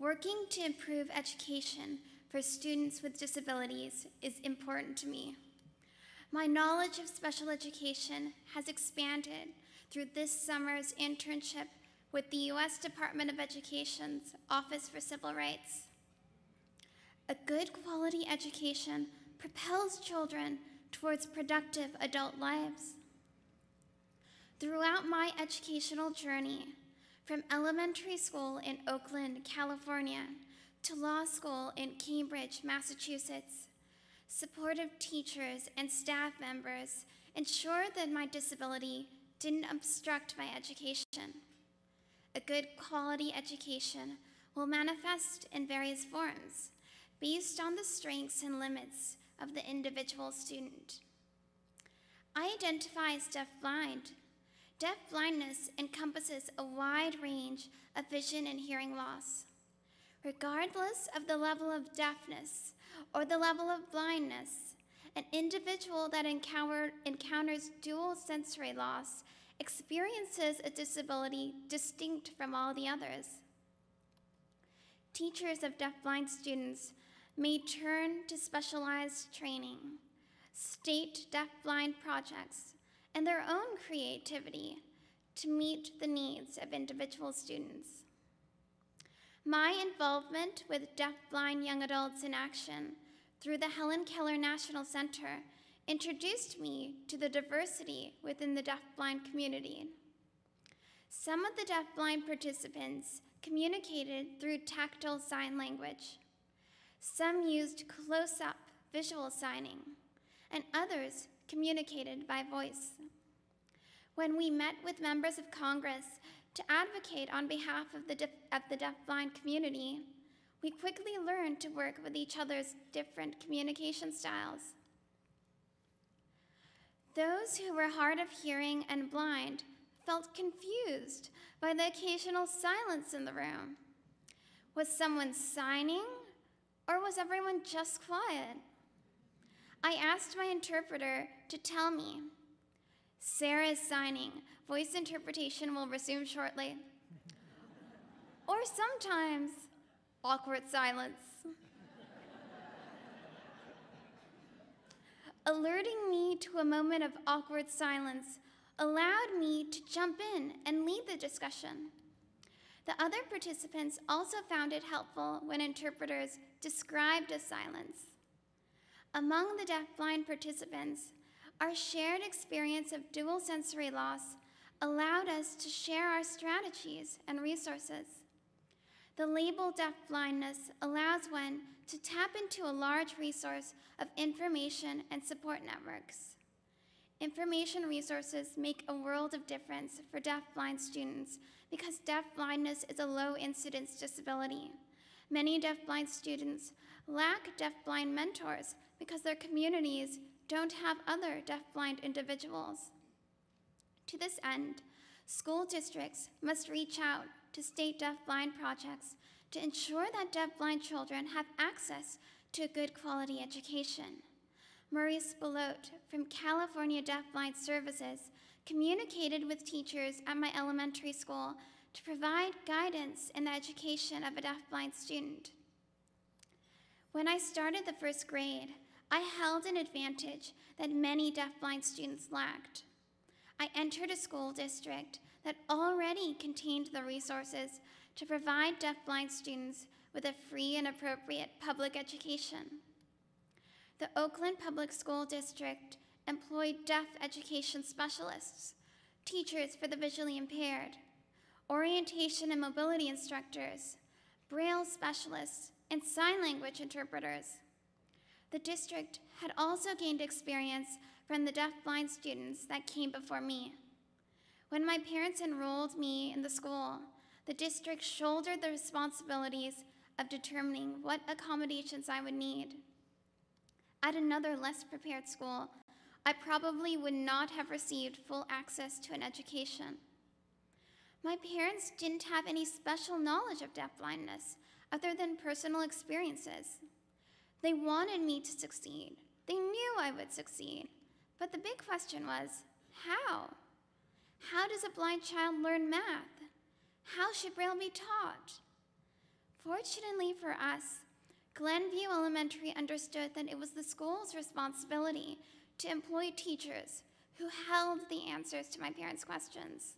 Working to improve education for students with disabilities is important to me. My knowledge of special education has expanded through this summer's internship with the U.S. Department of Education's Office for Civil Rights. A good quality education propels children towards productive adult lives. Throughout my educational journey, from elementary school in Oakland, California, to law school in Cambridge, Massachusetts, supportive teachers and staff members ensured that my disability didn't obstruct my education. A good quality education will manifest in various forms based on the strengths and limits of the individual student. I identify as deafblind. Deafblindness encompasses a wide range of vision and hearing loss. Regardless of the level of deafness or the level of blindness, an individual that encounters dual sensory loss experiences a disability distinct from all the others. Teachers of deafblind students may turn to specialized training, state deafblind projects, and their own creativity to meet the needs of individual students. My involvement with deafblind young adults in action through the Helen Keller National Center introduced me to the diversity within the deafblind community. Some of the deafblind participants communicated through tactile sign language. Some used close-up visual signing, and others communicated by voice. When we met with members of Congress to advocate on behalf of the deafblind community, we quickly learned to work with each other's different communication styles. Those who were hard of hearing and blind felt confused by the occasional silence in the room. Was someone signing, or was everyone just quiet? I asked my interpreter to tell me, "Sarah is signing. Voice interpretation will resume shortly." Or sometimes, awkward silence. Alerting me to a moment of awkward silence allowed me to jump in and lead the discussion. The other participants also found it helpful when interpreters described a silence. Among the deafblind participants, our shared experience of dual sensory loss allowed us to share our strategies and resources. The label deafblindness allows one to tap into a large resource of information and support networks. Information resources make a world of difference for deafblind students because deafblindness is a low-incidence disability. Many deafblind students lack deafblind mentors because their communities don't have other deafblind individuals. To this end, school districts must reach out to state deafblind projects to ensure that deafblind children have access to a good quality education. Maurice Belote from California Deafblind Services communicated with teachers at my elementary school to provide guidance in the education of a deafblind student. When I started the first grade, I held an advantage that many deafblind students lacked. I entered a school district that already contained the resources to provide deafblind students with a free and appropriate public education. The Oakland Public School District employed deaf education specialists, teachers for the visually impaired, orientation and mobility instructors, Braille specialists, and sign language interpreters. The district had also gained experience from the deafblind students that came before me. When my parents enrolled me in the school, the district shouldered the responsibilities of determining what accommodations I would need. At another less prepared school, I probably would not have received full access to an education. My parents didn't have any special knowledge of deafblindness other than personal experiences. They wanted me to succeed. They knew I would succeed. But the big question was, how? How does a blind child learn math? How should Braille be taught? Fortunately for us, Glenview Elementary understood that it was the school's responsibility to employ teachers who held the answers to my parents' questions.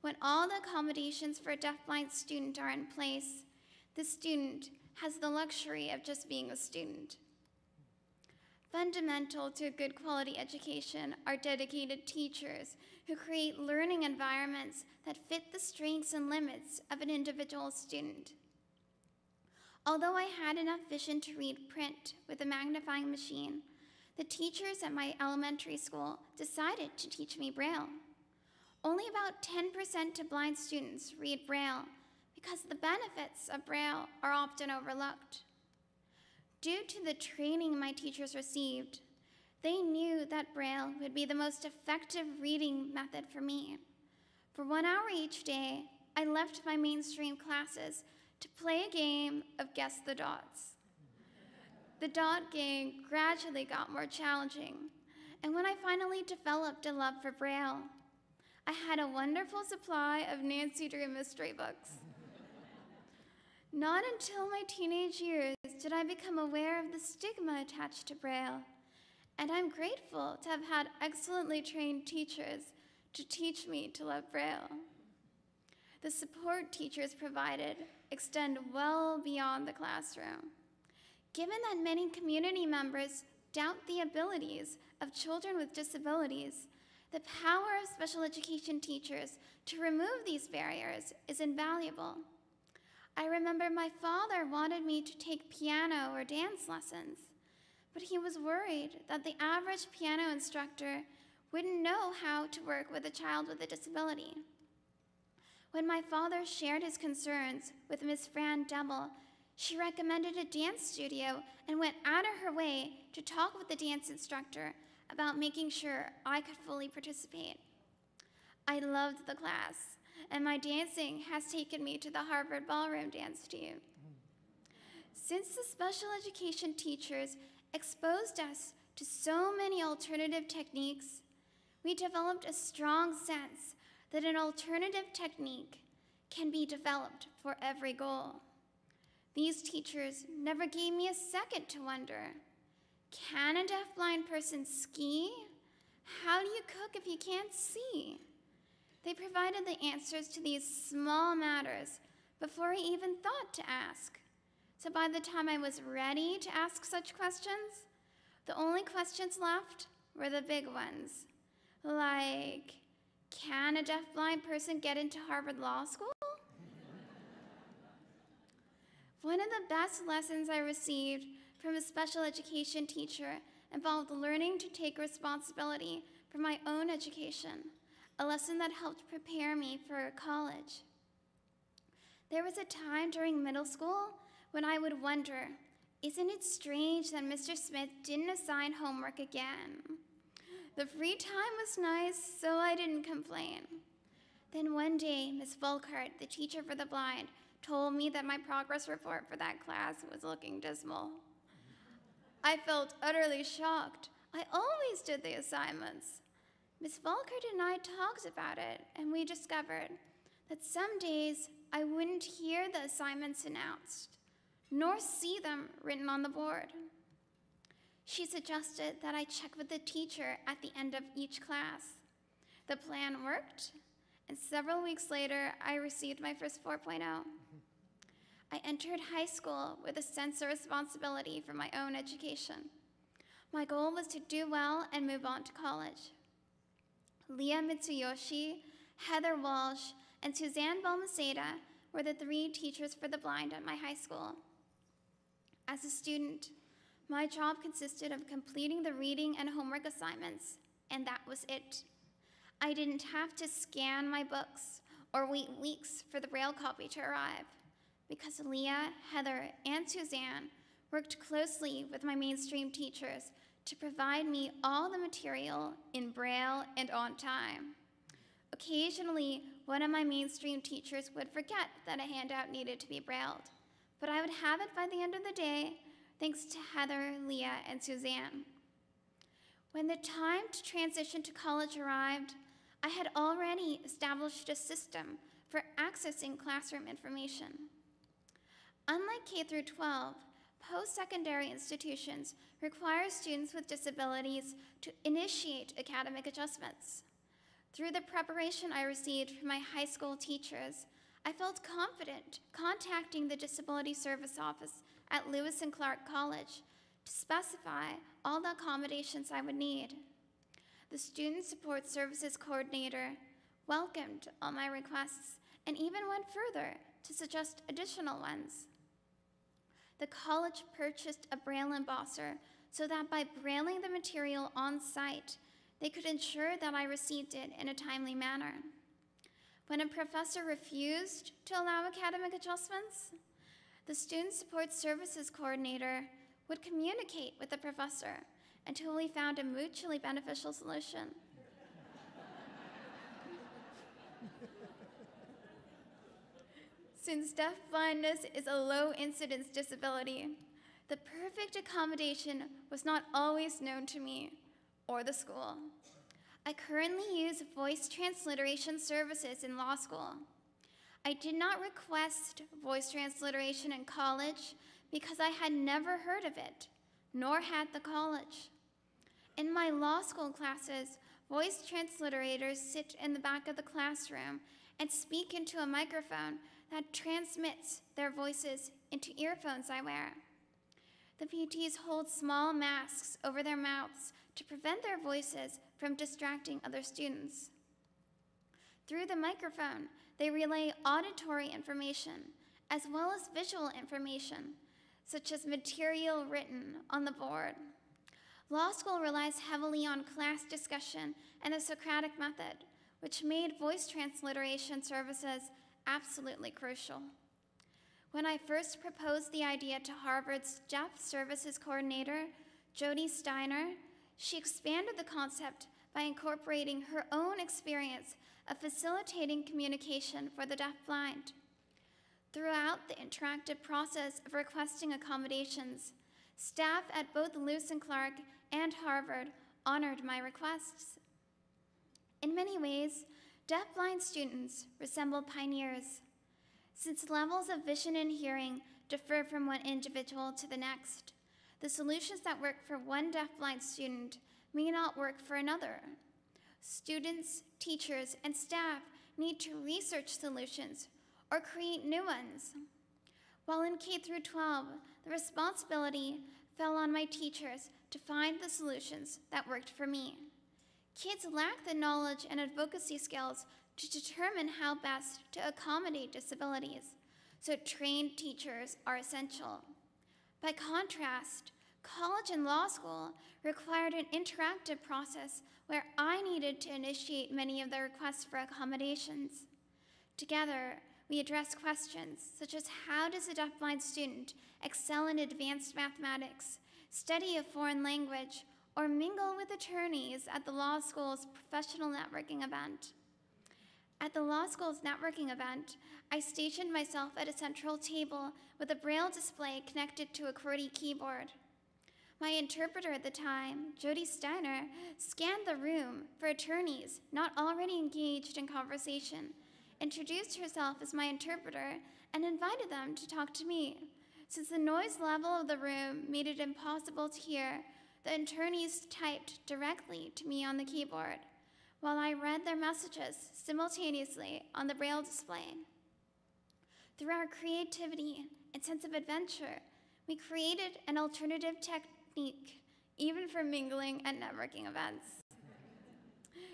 When all the accommodations for a deafblind student are in place, the student has the luxury of just being a student. Fundamental to a good quality education are dedicated teachers who create learning environments that fit the strengths and limits of an individual student. Although I had enough vision to read print with a magnifying machine, the teachers at my elementary school decided to teach me Braille. Only about 10% of blind students read Braille because the benefits of Braille are often overlooked. Due to the training my teachers received, they knew that Braille would be the most effective reading method for me. For 1 hour each day, I left my mainstream classes to play a game of Guess the Dots. The dot game gradually got more challenging, and when I finally developed a love for Braille, I had a wonderful supply of Nancy Drew mystery books. Not until my teenage years did I become aware of the stigma attached to Braille, and I'm grateful to have had excellently trained teachers to teach me to love Braille. The support teachers provided extend well beyond the classroom. Given that many community members doubt the abilities of children with disabilities, the power of special education teachers to remove these barriers is invaluable. I remember my father wanted me to take piano or dance lessons, but he was worried that the average piano instructor wouldn't know how to work with a child with a disability. When my father shared his concerns with Miss Fran Double, she recommended a dance studio and went out of her way to talk with the dance instructor about making sure I could fully participate. I loved the class, and my dancing has taken me to the Harvard Ballroom dance team. Since the special education teachers exposed us to so many alternative techniques, we developed a strong sense that an alternative technique can be developed for every goal. These teachers never gave me a second to wonder, can a deafblind person ski? How do you cook if you can't see? They provided the answers to these small matters before I even thought to ask. So by the time I was ready to ask such questions, the only questions left were the big ones, like, can a deafblind person get into Harvard Law School? One of the best lessons I received from a special education teacher involved learning to take responsibility for my own education, a lesson that helped prepare me for college. There was a time during middle school when I would wonder, isn't it strange that Mr. Smith didn't assign homework again? The free time was nice, so I didn't complain. Then one day, Miss Volkart, the teacher for the blind, told me that my progress report for that class was looking dismal. I felt utterly shocked. I always did the assignments. Miss Volkart and I talked about it, and we discovered that some days I wouldn't hear the assignments announced, nor see them written on the board. She suggested that I check with the teacher at the end of each class. The plan worked, and several weeks later, I received my first 4.0. I entered high school with a sense of responsibility for my own education. My goal was to do well and move on to college. Leah Mitsuyoshi, Heather Walsh, and Suzanne Balmaceda were the 3 teachers for the blind at my high school. As a student, my job consisted of completing the reading and homework assignments, and that was it. I didn't have to scan my books or wait weeks for the Braille copy to arrive, because Leah, Heather, and Suzanne worked closely with my mainstream teachers to provide me all the material in Braille and on time. Occasionally, one of my mainstream teachers would forget that a handout needed to be brailled, but I would have it by the end of the day, thanks to Heather, Leah, and Suzanne. When the time to transition to college arrived, I had already established a system for accessing classroom information. Unlike K through 12, post-secondary institutions require students with disabilities to initiate academic adjustments. Through the preparation I received from my high school teachers, I felt confident contacting the Disability Service Office at Lewis and Clark College to specify all the accommodations I would need. The Student Support Services Coordinator welcomed all my requests and even went further to suggest additional ones. The college purchased a Braille embosser so that by brailing the material on site, they could ensure that I received it in a timely manner. When a professor refused to allow academic adjustments, the Student Support Services Coordinator would communicate with the professor until we found a mutually beneficial solution. Since deafblindness is a low-incidence disability, the perfect accommodation was not always known to me or the school. I currently use voice transliteration services in law school. I did not request voice transliteration in college because I had never heard of it, nor had the college. In my law school classes, voice transliterators sit in the back of the classroom and speak into a microphone that transmits their voices into earphones I wear. The PTs hold small masks over their mouths to prevent their voices from distracting other students. Through the microphone, they relay auditory information as well as visual information, such as material written on the board. Law school relies heavily on class discussion and the Socratic method, which made voice transliteration services absolutely crucial. When I first proposed the idea to Harvard's Deaf Services Coordinator, Jody Steiner, she expanded the concept by incorporating her own experience of facilitating communication for the deafblind. Throughout the interactive process of requesting accommodations, staff at both Lewis and Clark and Harvard honored my requests. In many ways, deafblind students resemble pioneers. Since levels of vision and hearing differ from one individual to the next, the solutions that work for one deafblind student may not work for another. Students, teachers, and staff need to research solutions or create new ones. While in K through 12, the responsibility fell on my teachers to find the solutions that worked for me. Kids lack the knowledge and advocacy skills to determine how best to accommodate disabilities, so trained teachers are essential. By contrast, college and law school required an interactive process where I needed to initiate many of the requests for accommodations. Together, we addressed questions such as how does a deafblind student excel in advanced mathematics, study a foreign language, or mingle with attorneys at the law school's professional networking event. At the law school's networking event, I stationed myself at a central table with a Braille display connected to a QWERTY keyboard. My interpreter at the time, Jody Steiner, scanned the room for attorneys not already engaged in conversation, introduced herself as my interpreter, and invited them to talk to me. Since the noise level of the room made it impossible to hear, the attorneys typed directly to me on the keyboard, while I read their messages simultaneously on the Braille display. Through our creativity and sense of adventure, we created an alternative technique, even for mingling at networking events.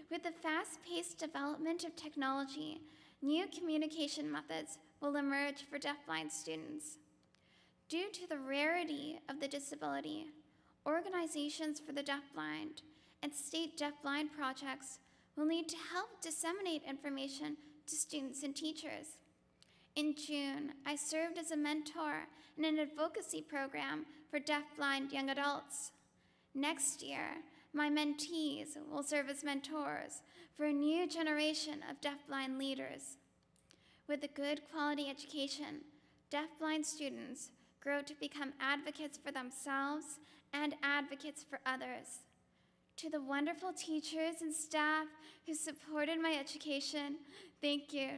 With the fast-paced development of technology, new communication methods will emerge for deafblind students. Due to the rarity of the disability, organizations for the deafblind and state deafblind projects will need to help disseminate information to students and teachers. In June, I served as a mentor in an advocacy program for deafblind young adults. Next year, my mentees will serve as mentors for a new generation of deafblind leaders. With a good quality education, deafblind students grow to become advocates for themselves and advocates for others. To the wonderful teachers and staff who supported my education, thank you.